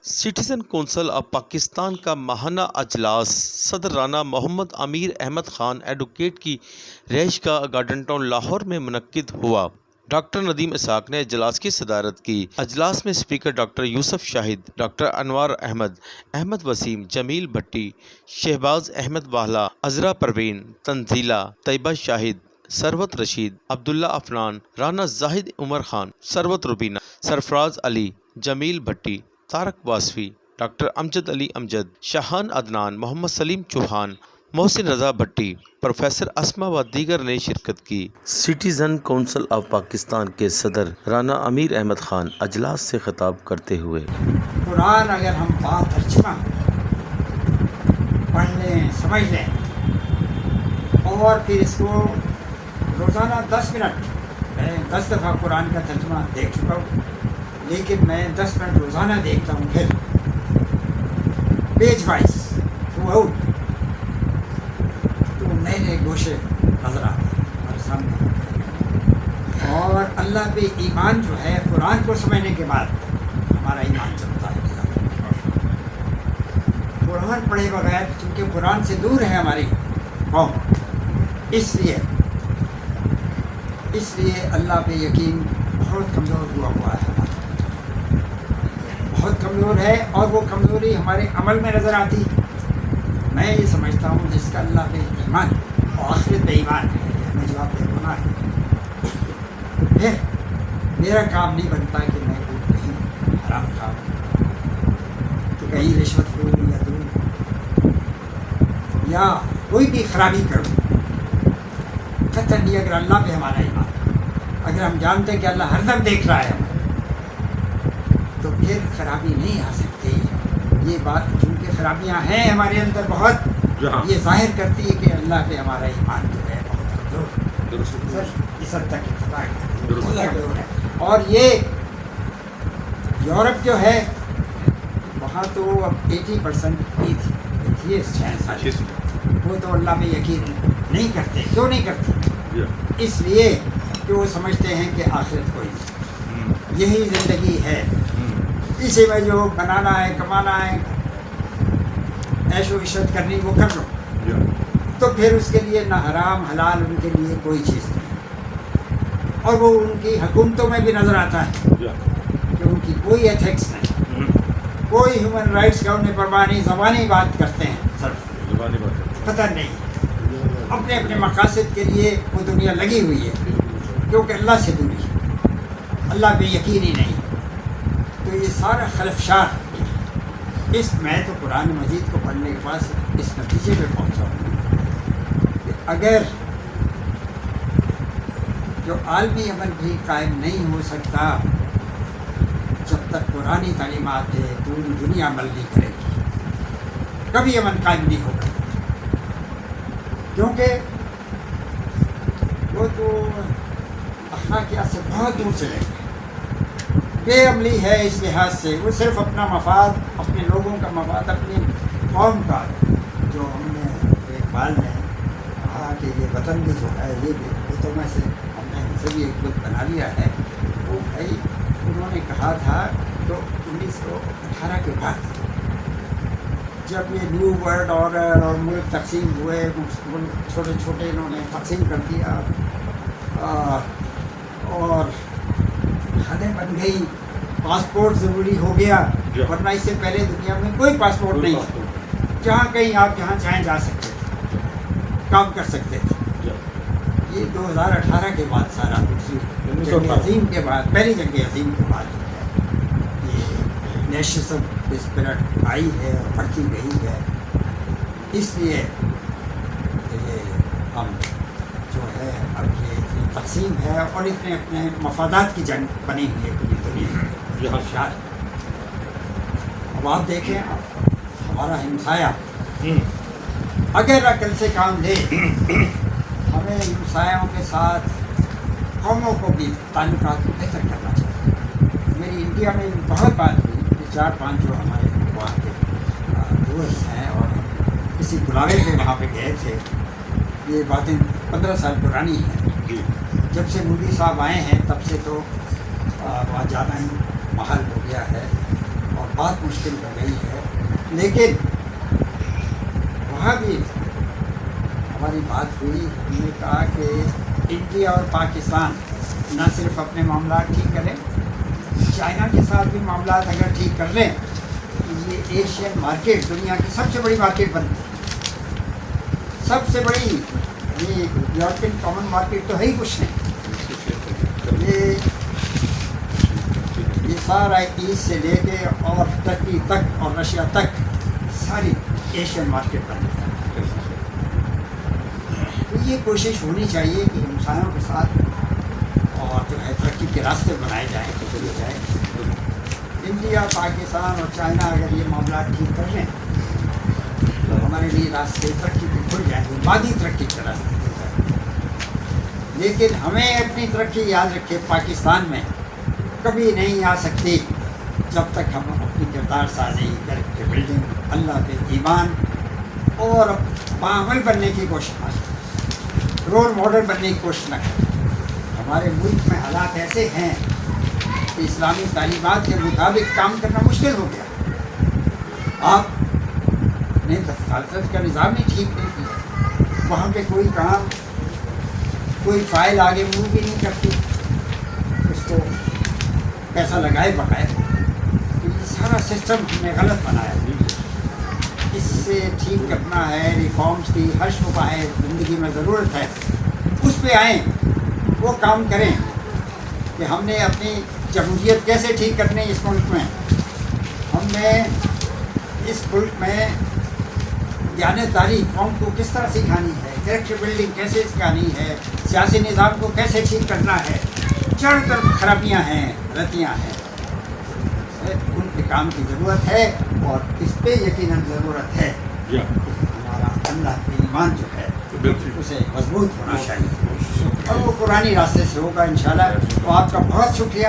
Citizen council of Pakistan کا ماہانہ اجلاس صدر رانا محمد امیر احمد خان ایڈوکیٹ کی رہائش گاہ گارڈن ٹاؤن لاہور میں منعقد ہوا۔ ڈاکٹر ندیم اسحاق نے اجلاس کی صدارت کی۔ اجلاس میں اسپیکر ڈاکٹر یوسف شاہد، ڈاکٹر انوار احمد، احمد وسیم، جمیل بھٹی، شہباز احمد والا، عذرا پروین، تنزیلہ، طیبہ شاہد، ثروت رشید، عبداللہ عفنان، رانا زاہد عمر خان، ثروت ربینہ، سرفراز علی، جمیل بھٹی، طارق واسفی، ڈاکٹر امجد علی امجد، شاہان عدنان، محمد سلیم چوہان، محسن رضا بھٹی، پروفیسر اسما و دیگر نے شرکت کی۔ سٹیزن کونسل آف پاکستان کے صدر رانا امیر احمد خان اجلاس سے خطاب کرتے ہوئے قرآن اگر ہم بات ترجمہ پڑھ لیں، سمجھ لیں اور پھر اس کو روزانہ 10 منٹ، میں 10 دفعہ قرآن کا ترجمہ دیکھ چکا ہوں، لیکن میں 10 منٹ روزانہ دیکھتا ہوں، پھر پیج وائز تھرو آؤٹ تو نئے نئے گوشے نظر آتے ہیں ہمارے سامنے، اور اللہ پہ ایمان جو ہے قرآن کو سمجھنے کے بعد ہمارا ایمان چلتا ہے۔ قرآن پڑھے بغیر، چونکہ قرآن سے دور ہے ہماری قوم، اس لیے اللہ پہ یقین بہت کمزور ہوا ہے ہمارا، بہت کمزور ہے، اور وہ کمزوری ہمارے عمل میں نظر آتی۔ میں یہ سمجھتا ہوں جس کا اللہ پہ ایمان اور آخرت پہ ایمان ہے، ہمیں جواب دے ہونا ہے، پھر میرا کام نہیں بنتا کہ میں کہیں حرام کھاؤں، کہیں رشوت لوں یا دوں یا کوئی بھی خرابی کروں، قطعاً نہیں۔ اگر اللہ پہ ہمارا ایمان، اگر ہم جانتے ہیں کہ اللہ ہر دم دیکھ رہا ہے ہمیں، تو پھر خرابی نہیں آ سکتی۔ یہ بات چونکہ خرابیاں ہیں ہمارے اندر بہت، یہ ظاہر کرتی ہے کہ اللہ پہ ہمارا ایمان جو ہے بہت کمزور، اس حد تک اتفاق ہے۔ اور یہ یورپ جو ہے وہاں تو اب 80% ایتھیسٹ ہیں، وہ تو اللہ پہ یقین نہیں کرتے۔ کیوں نہیں کرتے؟ اس لیے کہ وہ سمجھتے ہیں کہ آخرت کوئی نہیں، یہی زندگی ہے، اسی میں جو بنانا ہے، کمانا ہے، عیش و عشرت کرنی، وہ کر لو، تو پھر اس کے لیے نہ حرام حلال ان کے لیے کوئی چیز نہیں، اور وہ ان کی حکومتوں میں بھی نظر آتا ہے کہ ان کی کوئی ایتھکس نہیں، کوئی ہیومن رائٹس کا انہیں پرواہ نہیں، زبانی بات کرتے ہیں، صرف پتہ نہیں، اپنے اپنے مقاصد کے لیے وہ دنیا لگی ہوئی ہے، کیونکہ اللہ سے دوری ہے، اللہ پہ یقین ہی نہیں۔ تو یہ سارا خلفشار، میں تو قرآن مجید کو پڑھنے کے بعد اس نتیجے پہ پہنچا ہوں کہ اگر جو عالمی امن بھی قائم نہیں ہو سکتا جب تک قرآنی تعلیمات ہے، پوری دنیا عمل نہیں کرے گی، کبھی امن قائم نہیں ہوگا، کیونکہ وہ تو اخلاقیات سے بہت دور چلے گئے، بے عملی ہے اس لحاظ سے، وہ صرف اپنا مفاد، اپنے لوگوں کا مفاد، اپنی قوم کا، جو ہم نے اقبال نے کہا کہ یہ وطن بھی جو ہے، یہ بھی بتوں میں سے ہم نے ان سے بھی ایک بت بنا لیا ہے، وہ بھائی انہوں نے کہا تھا تو 1918 کے بعد جب یہ نیو ورلڈ آرڈر اور ملک تقسیم ہوئے، ملک چھوٹے چھوٹے انہوں نے تقسیم کر دیا، اور حدیں بن گئی، پاسپورٹ ضروری ہو گیا، ورنہ اس سے پہلے دنیا میں کوئی پاسپورٹ نہیں تھا، جہاں کہیں آپ جہاں چاہیں جا سکتے تھے، کام کر سکتے تھے۔ یہ 2018 کے بعد سارا، دوسری جنگ عظیم کے بعد، پہلی جنگ عظیم کے بعد جو ہے یہ نیشنلزم اسپرٹ آئی ہے اور بڑھتی گئی ہے، اس لیے یہ ہم جو ہے اب یہ اتنی تقسیم ہے اور اتنے اپنے مفادات کی جنگ بنی ہوئی ہے پوری دنیا میں۔ اب آپ دیکھیں، ہمارا ہمسایہ اگر عقل سے کام لے، ہمیں ہمسایوں کے ساتھ قوموں کو بھی تعلقات کو بہتر کرنا چاہیے۔ میری انڈیا میں بہت بات ہوئی، 4-5 جو ہمارے وہاں کے دوست ہیں، اور کسی بلاوے پہ وہاں پہ گئے تھے، یہ باتیں 15 سال پرانی ہیں، جب سے مودی صاحب آئے ہیں تب سے تو وہاں جانا ہی محال ہو گیا ہے، اور بات مشکل ہو گئی ہے. لیکن وہاں بھی ہماری بات ہوئی, ہم نے کہا کہ انڈیا اور پاکستان نہ صرف اپنے معاملات ٹھیک کریں, چائنا کے ساتھ بھی معاملات اگر ٹھیک کر لیں تو یہ ایشین مارکیٹ دنیا کی سب سے بڑی مارکیٹ بنتی ہے. سب سے بڑی, یہ یورپین کامن مارکیٹ تو ہے ہی کچھ نہیں. یہ سارا ایسٹ سے لے کے اور ترکی تک اور رشیا تک ساری ایشین مارکیٹ بنتی ہے. تو یہ کوشش ہونی چاہیے کہ ہمسایوں کے ساتھ اور جو ہے ترقی کے راستے بنائے جائیں, تو چلے جائیں. انڈیا, پاکستان اور چائنا اگر یہ معاملات ٹھیک کر لیں تو ہمارے لیے راستے ترقی کے کھل جائیں گے, مادی ترقی کے راستے کھل جائیں گے. لیکن ہمیں اپنی ترقی یاد رکھے پاکستان میں کبھی نہیں آ سکتی جب تک ہم اپنی کردار سازی, کریکٹر بلڈنگ, اللہ پہ ایمان اور باعمل بننے کی کوشش نہ کریں, رول ماڈل بننے کی کوشش نہ کریں. ہمارے ملک میں حالات ایسے ہیں کہ اسلامی تعلیمات کے مطابق کام کرنا مشکل ہو گیا. آپ نے دستخط کا نظام ہی ٹھیک نہیں کیا, وہاں پہ کوئی کام, کوئی فائل آگے موو بھی نہیں کرتی, اس کو پیسہ لگائے بغیر. تو یہ سارا سسٹم ہم نے غلط بنایا. اس سے ٹھیک کرنا ہے, ریفارمز کی ہر شعبہ ہے زندگی میں ضرورت ہے, اس پہ آئیں, وہ کام کریں کہ ہم نے اپنی جمہوریت کیسے ٹھیک کرنی ہے اس ملک میں. ہم نے اس ملک میں دیانتداری قوم کو کس طرح سکھانی ہے, کریکٹر بلڈنگ کیسے سکھانی ہے, سیاسی نظام کو کیسے ٹھیک کرنا ہے. چاروں طرف خرابیاں ہیں, غلطیاں ہیں. ان پہ کام کی ضرورت ہے اور اس پہ یقیناً ضرورت ہے کہ ہمارا اللہ پہ ایمان جو ہے اسے مضبوط ہونا چاہیے, اور وہ قرآنی راستے سے ہوگا انشاءاللہ. تو آپ کا بہت شکریہ.